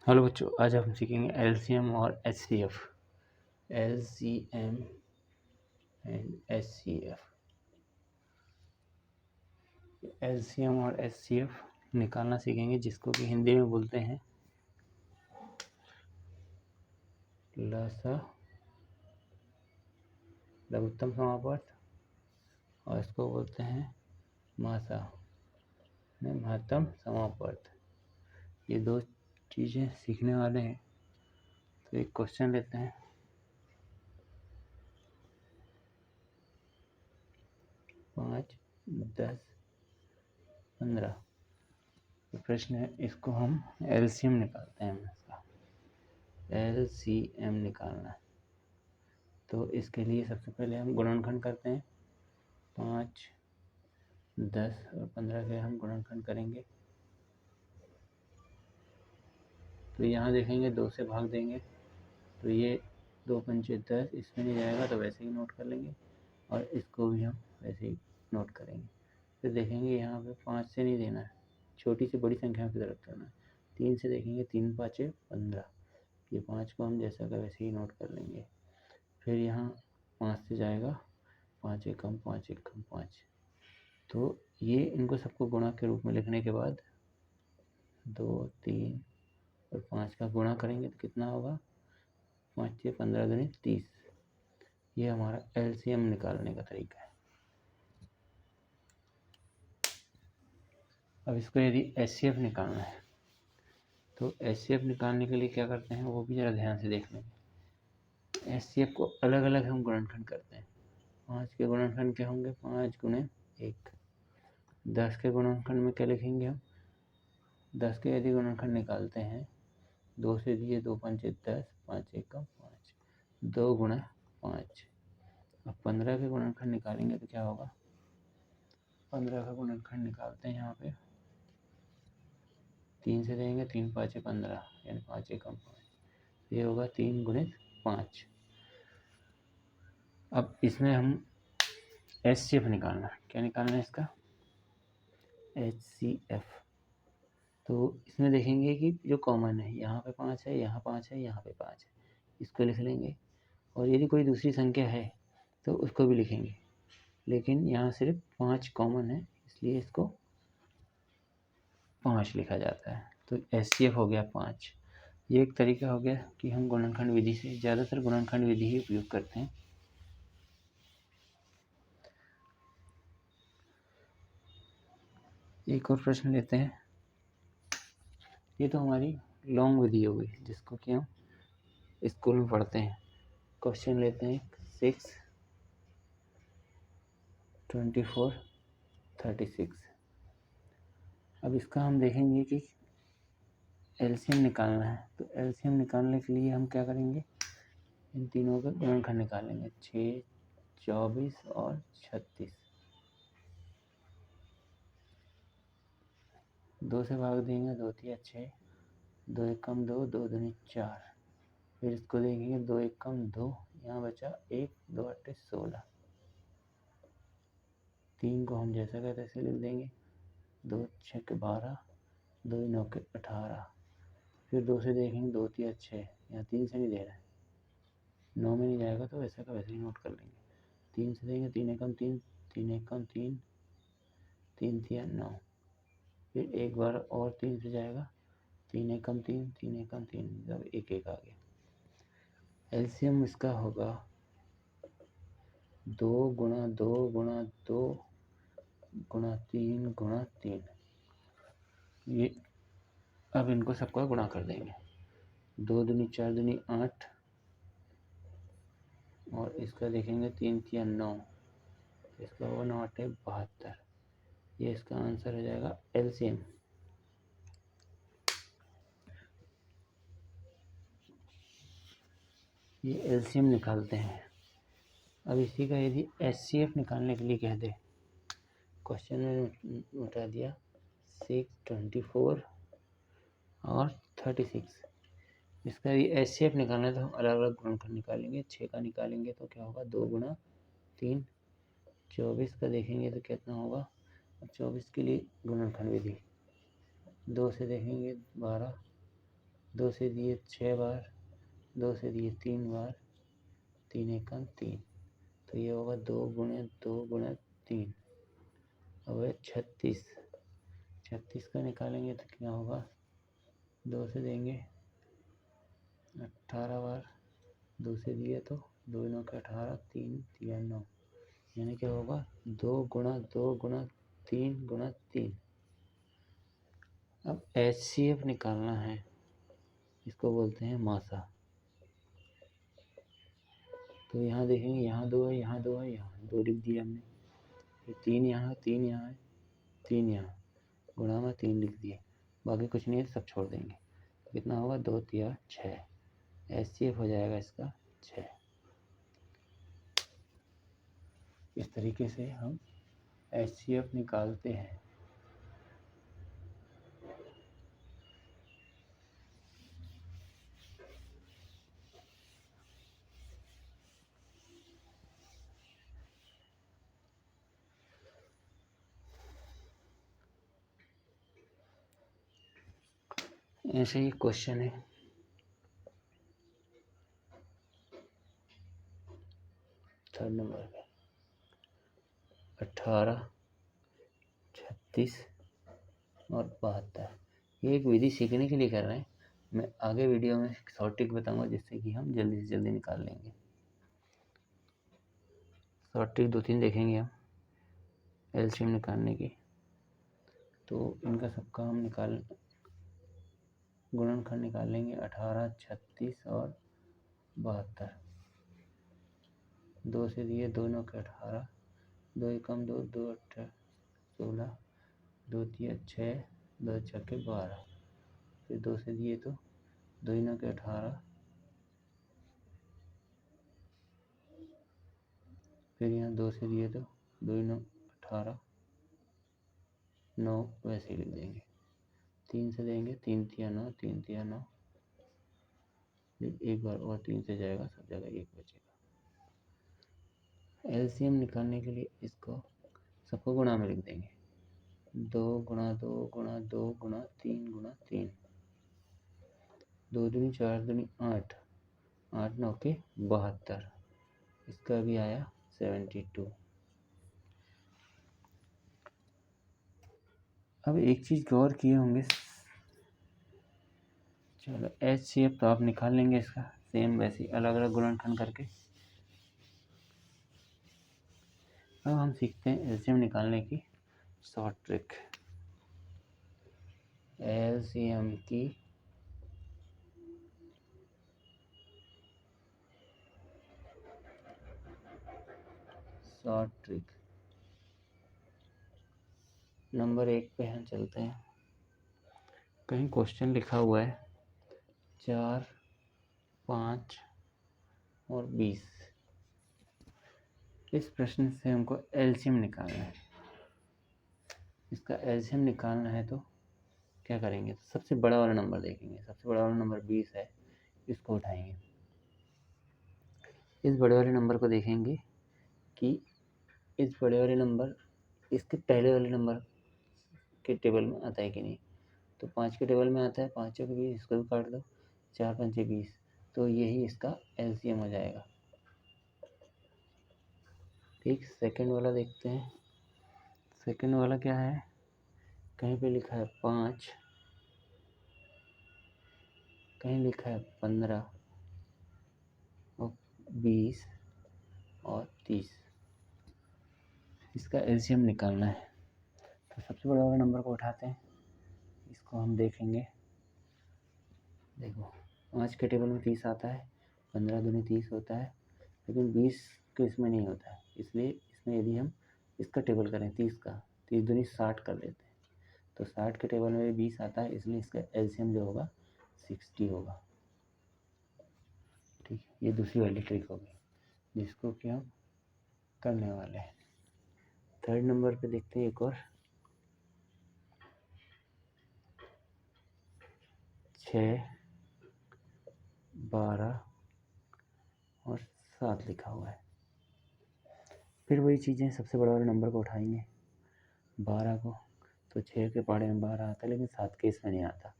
Hello बच्चों, आज हम सीखेंगे एलसीएम और HCF. LCM and HCF. LCM और एचसीएफ निकालना सीखेंगे, जिसको कि हिंदी में बोलते हैं लसा, लघुत्तम समापवर्त, और इसको बोलते हैं मासा, महत्तम समापवर्त। ये दो चीज़ें सीखने वाले हैं। तो एक क्वेश्चन लेते हैं। 5, 10, 15 प्रश्न है। इसको हम एलसीएम निकालते हैं। इसका एलसीएम निकालना है तो इसके लिए सबसे पहले हम गुणनखंड करते हैं। 5, 10 और 15 के हम गुणनखंड करेंगे। तो यहाँ देखेंगे 2 से भाग देंगे तो ये 2 पंचे 10, इसमें नहीं जाएगा तो वैसे ही नोट कर लेंगे, और इसको भी हम वैसे ही नोट करेंगे। फिर देखेंगे यहाँ पे 5 से नहीं देना है, छोटी से बड़ी संख्या की तरफ करना है। 3 से देखेंगे, 3 पाँचे 15, ये 5 को हम जैसा का वैसे ही नोट कर लेंगे। फिर यहाँ 5 से जाएगा, 5 एकम 5 एकम 5। तो ये इनको सबको गुणा के रूप में लिखने के बाद 2, 3 और 5 का गुणा करेंगे तो कितना होगा? 5 से 15 दूनी 30। ये हमारा एलसीएम निकालने का तरीका है। अब इसको यदि एचसीएफ निकालना है तो एचसीएफ निकालने के लिए क्या करते हैं वो भी ज़रा ध्यान से देख लेंगे। एचसीएफ को अलग अलग हम गुणनखंड करते हैं। 5 के गुणनखंड क्या होंगे? 5 गुणे 1। 10 के गुणनखंड में क्या लिखेंगे हम? 10 के यदि गुणनखंड निकालते हैं, 2 से दिए 2 पंचे 10, 5 एकम 5, 2 गुणा 5। अब 15 के गुणनखंड निकालेंगे तो क्या होगा? 15 का गुणनखंड निकालते हैं यहाँ पे, 3 से देंगे, 3 पाँचे 15 यानी 5 एकम 5। ये होगा 3 गुणित 5। अब इसमें हम एचसीएफ निकालना है। क्या निकालना है इसका? एचसीएफ। तो इसमें देखेंगे कि जो कॉमन है, यहाँ पे 5 है, यहाँ 5 है, यहाँ पे 5 है, इसको लिख लेंगे। और यदि कोई दूसरी संख्या है तो उसको भी लिखेंगे, लेकिन यहाँ सिर्फ 5 कॉमन है, इसलिए इसको 5 लिखा जाता है। तो एचसीएफ हो गया 5। ये एक तरीका हो गया कि हम गुणनखंड विधि से, ज़्यादातर गुणनखंड विधि ही उपयोग करते हैं। एक और प्रश्न लेते हैं। ये तो हमारी लॉन्ग विधि हो गई, जिसको कि हम स्कूल में पढ़ते हैं। क्वेश्चन लेते हैं 6, 24, 36। अब इसका हम देखेंगे कि एलसीएम निकालना है। तो एलसीएम निकालने के लिए हम क्या करेंगे? इन तीनों का गुणनखंड निकालेंगे। 6, 24 और 36। 2 से भाग देंगे, 2 तिया 6, 2 एकम 2, 2 दूनी 4। फिर इसको देखेंगे, 2 एकम 2, यहाँ बचा 1, 2 अट्ठे 16। 3 को हम जैसा का तैसे लिख देंगे, 2 छः 12, 2 9 के 18। फिर 2 से देखेंगे, 2 तिया 6, यहाँ 3 से नहीं दे रहा है, 9 में नहीं जाएगा तो वैसा का वैसे ही नोट कर लेंगे। 3 से देंगे, 3 एकम 3, 3 एकम 3, 3 तिया 9। फिर एक बार और 3 से जाएगा, 3 एकम 3, 3 एकम 3, जब 1 1 आ गया। एलसीएम इसका होगा 2 गुणा 2 गुणा 2 गुणा 3 गुणा 3। ये अब इनको सबका गुणा कर देंगे। 2 दूनी 4 दूनी 8, और इसका देखेंगे 3 तिया 9, इसका होगा 9 8 72। ये इसका आंसर हो जाएगा एलसीएम। ये एलसीएम निकालते हैं। अब इसी का यदि एचसीएफ निकालने के लिए कह दे, क्वेश्चन में बता दिया 6, 24 और 36। इसका यदि एचसीएफ निकालना है तो हम अलग अलग गुणनखंड निकालेंगे। 6 का निकालेंगे तो क्या होगा? 2 गुणा 3। 24 का देखेंगे तो कितना होगा? 24 के लिए गुणनखंड विधि, 2 से देखेंगे 12, 2 से दिए 6 बार, 2 से दिए 3 बार, 3 एकम 3, तो ये होगा 2 गुणे 2 गुणे 3, अब है 36। 36 का निकालेंगे तो क्या होगा, 2 से देंगे 18 बार, 2 से दिए तो 2 9 के 18, 3 3 9, यानी क्या होगा 2 गुणा 2 गुणा 3 गुणा 3। अब HCF निकालना है, इसको बोलते हैं मासा। तो यहाँ देखेंगे, यहाँ 2 है, यहाँ 2 है, यहाँ 2 लिख दिया हमने, फिर 3 यहाँ, 3 यहाँ है, 3 यहाँ, गुणा में 3 लिख दिए, बाकी कुछ नहीं है, सब छोड़ देंगे। तो कितना होगा, 2 3 6, HCF हो जाएगा इसका 6। इस तरीके से हम HCF निकालते हैं। ऐसे ही क्वेश्चन है, थर्ड नंबर पे 18, 36 और 72। ये एक विधि सीखने के लिए कर रहे हैं, मैं आगे वीडियो में शॉर्ट ट्रिक बताऊंगा जिससे कि हम जल्दी से जल्दी निकाल लेंगे। शॉर्ट ट्रिक 2-3 देखेंगे हम एलसीएम निकालने की। तो इनका सबका हम गुणनखंड निकाल लेंगे, 18, 36 और 72। 2 से दिए 2 9 के 18, 2 एकम 2, 2 8 16, 2 3 6, 2 6 के 12, फिर 2 से दिए तो 2 9 के 18, फिर यहाँ 2 से दिए तो 2 9 18, 9 वैसे ही लिख देंगे। 3 से देंगे 3 3 9, 3 3 9, एक बार और 3 से जाएगा, सब जगह 1 बचेगा। एलसीएम निकालने के लिए इसको सबको गुणा में लिख देंगे, 2 गुणा 2 गुणा 2 गुणा 3 गुणा 3, 2 दूनी 4 दूनी 8, 8 9 के 72, इसका भी आया 72। अब एक चीज़ गौर किए होंगे, चलो HCF तो आप निकाल लेंगे इसका, सेम वैसे अलग अलग गुणनखंड करके। अब हम सीखते हैं एलसीएम निकालने की शॉर्ट ट्रिक। एलसीएम की शॉर्ट ट्रिक, नंबर 1 पे हम चलते हैं। कहीं क्वेश्चन लिखा हुआ है 4, 5 और 20। इस प्रश्न से हमको एलसीएम निकालना है। इसका एलसीएम निकालना है तो क्या करेंगे, तो सबसे बड़ा वाला नंबर देखेंगे, सबसे बड़ा वाला नंबर 20 है, इसको उठाएंगे। इस बड़े वाले नंबर को देखेंगे कि इस बड़े वाले नंबर इसके पहले वाले नंबर के टेबल में आता है कि नहीं। तो 5 के टेबल में आता है, 5 के 20, इसको भी काट दो, 4 5 20, तो यही इसका एलसीएम हो जाएगा। ठीक, सेकंड वाला देखते हैं। सेकंड वाला क्या है, कहीं पे लिखा है 5, कहीं लिखा है 15 और 20 और 30। इसका एलसीएम निकालना है। तो सबसे बड़ा वाला नंबर को उठाते हैं, इसको हम देखेंगे। देखो 5 के टेबल में 30 आता है, 15 दूनी 30 होता है, लेकिन 20 के इसमें नहीं होता है, इसलिए इसमें यदि हम इसका टेबल करें 30 का, 30 दूनी 60 कर लेते हैं, तो 60 के टेबल में 20 आता है, इसलिए इसका एलसीएम जो होगा 60 होगा। ठीक, ये दूसरी वाली ट्रिक होगी जिसको कि हम करने वाले हैं। थर्ड नंबर पे देखते हैं एक और, 6, 12 और 7 लिखा हुआ है। फिर वही चीज़ें, सबसे बड़ा वाले नंबर को उठाएंगे 12 को, तो 6 के पहाड़े में 12 आता है, लेकिन 7 के इसमें नहीं आता।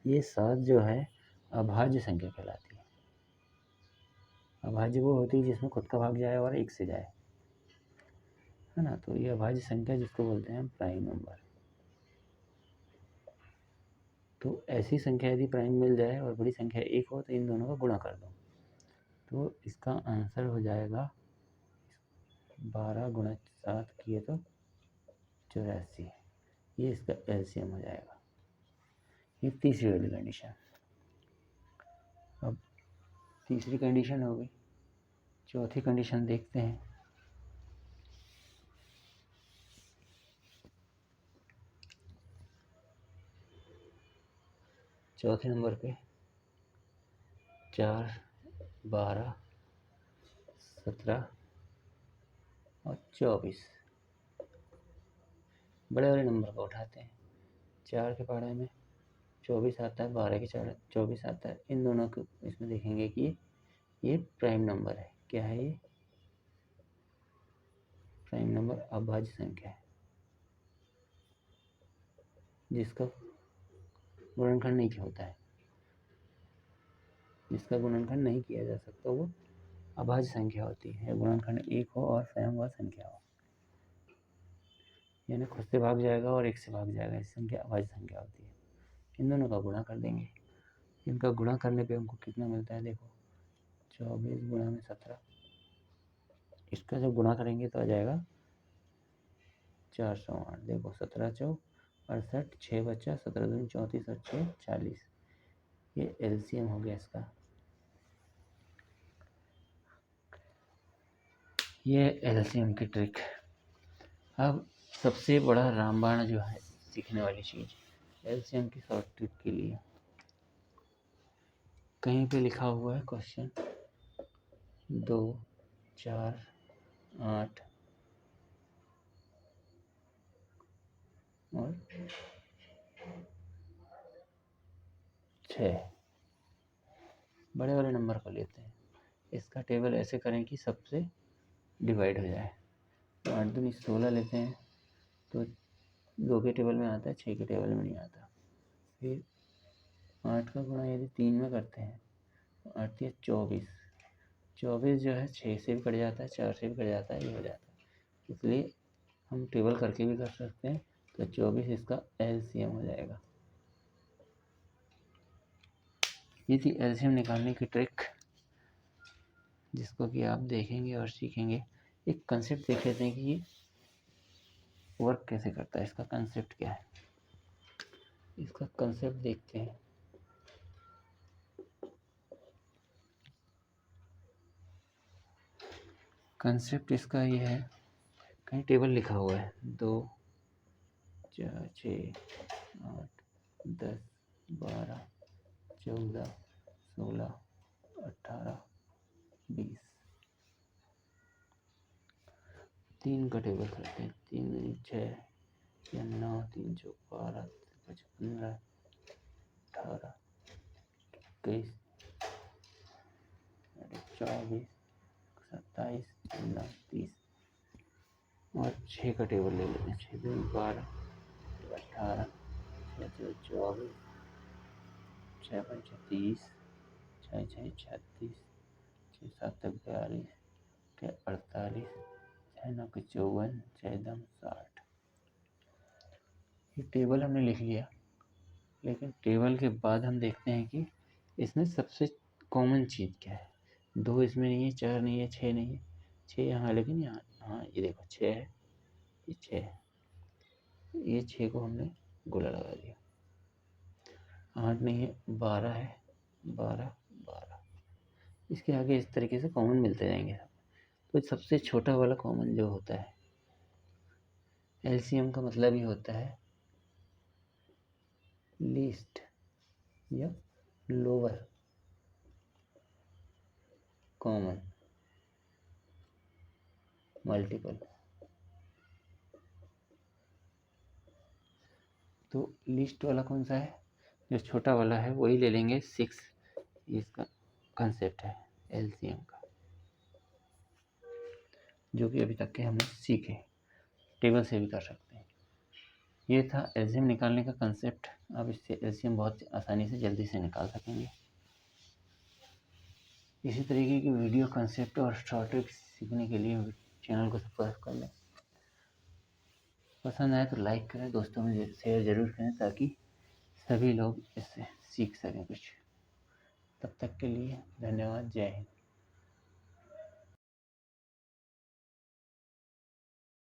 ये 7 जो है अभाज्य संख्या कहलाती है। अभाज्य वो होती है जिसमें खुद का भाग जाए और एक से जाए, है ना। तो ये अभाज्य संख्या जिसको बोलते हैं प्राइम नंबर। तो ऐसी संख्या यदि प्राइम मिल जाए और बड़ी संख्या एक हो तो इन दोनों का गुणा कर दो, तो इसका आंसर हो जाएगा 12 × 7 किए तो 84। ये इसका एलसीएम हो जाएगा। ये तीसरी वाली कंडीशन। अब तीसरी कंडीशन हो गई, चौथी कंडीशन देखते हैं। चौथे नंबर पे 4, 12, 17 और 24 बड़े वाले नंबर को उठाते हैं। 4 के पहाड़े में 24 आता है, 12 के 24 आता है। इन दोनों को इसमें देखेंगे कि ये प्राइम नंबर है। क्या है ये? प्राइम नंबर, अभाज्य संख्या है जिसका गुणनखंड नहीं होता है, जिसका गुणनखंड नहीं किया जा सकता, वो अभाज्य संख्या होती है। गुणनखंड एक हो और स्वयं वह संख्या हो, यानी खुद से भाग जाएगा और एक से भाग जाएगा, इस संख्या अभाज्य संख्या होती है। इन दोनों का गुणा कर देंगे। इनका गुणा करने पे हमको कितना मिलता है? देखो 24 × 17, इसका जब गुणा करेंगे तो आ जाएगा 408। देखो 17 चौ 68, 6 बचा, 17 दूनी 34 और 6 40। ये एलसीएम हो गया इसका। ये एलसीएम की ट्रिक। अब सबसे बड़ा रामबाण जो है सीखने वाली चीज़ एलसीएम की शॉर्ट ट्रिक के लिए, कहीं पे लिखा हुआ है क्वेश्चन 2, 4, 8 और 6 बड़े वाले नंबर को लेते हैं। इसका टेबल ऐसे करें कि सबसे डिवाइड हो जाए। तो 8 दूनी 16 लेते हैं तो 2 के टेबल में आता है, 6 के टेबल में नहीं आता। फिर 8 का गुणा यदि 3 में करते हैं तो 8 या 24, 24 जो है 6 से भी कट जाता है, 4 से भी कट जाता है, ये हो जाता है। इसलिए हम टेबल करके भी कर सकते हैं। तो 24 इसका एलसीएम हो जाएगा। ये थी एलसीएम निकालने की ट्रिक, जिसको कि आप देखेंगे और सीखेंगे। एक कंसेप्ट देख लेते हैं कि ये वर्क कैसे करता है, इसका कंसेप्ट क्या है। इसका कंसेप्ट देखते हैं। कंसेप्ट इसका ये है, कहीं टेबल लिखा हुआ है 2, 4, 6, 8, 10, 12, 14, 16, 18, 20। 3 का टेबल करते हैं। 3 दूनी 6 या 9, 3 चौक 12, 15, 18, 21, 24, 27, 29, 30 और 6 का टेबल ले लेते हैं। 6 दूनी 12, 18, 6 24, 6 5 30, 6 6 36, 6 7 42, 6 48, 6 9 54, 6 10 60। ये टेबल हमने लिख लिया, लेकिन टेबल के बाद हम देखते हैं कि इसमें सबसे कॉमन चीज़ क्या है। 2 इसमें नहीं है, 4 नहीं है, 6 नहीं है। 6 यहाँ, लेकिन यहाँ हाँ ये देखो 6 है, ये 6 है। ये 6 को हमने गोला लगा दिया। 8 नहीं है, 12 है, 12 12। इसके आगे इस तरीके से कॉमन मिलते जाएंगे। तो सबसे छोटा वाला कॉमन जो होता है, एलसीएम का मतलब ही होता है लीस्ट या लोअर कॉमन मल्टीपल। तो लीस्ट वाला कौन सा है? जो छोटा वाला है वही ले लेंगे, 6। इसका कंसेप्ट है एलसीएम का, जो कि अभी तक के हमने सीखे। टेबल से भी कर सकते हैं। ये था एलसीएम निकालने का कंसेप्ट। अब इससे एलसीएम बहुत आसानी से जल्दी से निकाल सकेंगे। इसी तरीके की वीडियो कंसेप्ट और शॉर्ट ट्रिक्स सीखने के लिए चैनल को सब्सक्राइब कर लें। पसंद आए तो लाइक करें, दोस्तों में शेयर ज़रूर करें ताकि सभी लोग इससे सीख सकें कुछ। तब तक के लिए धन्यवाद। जय हिंद।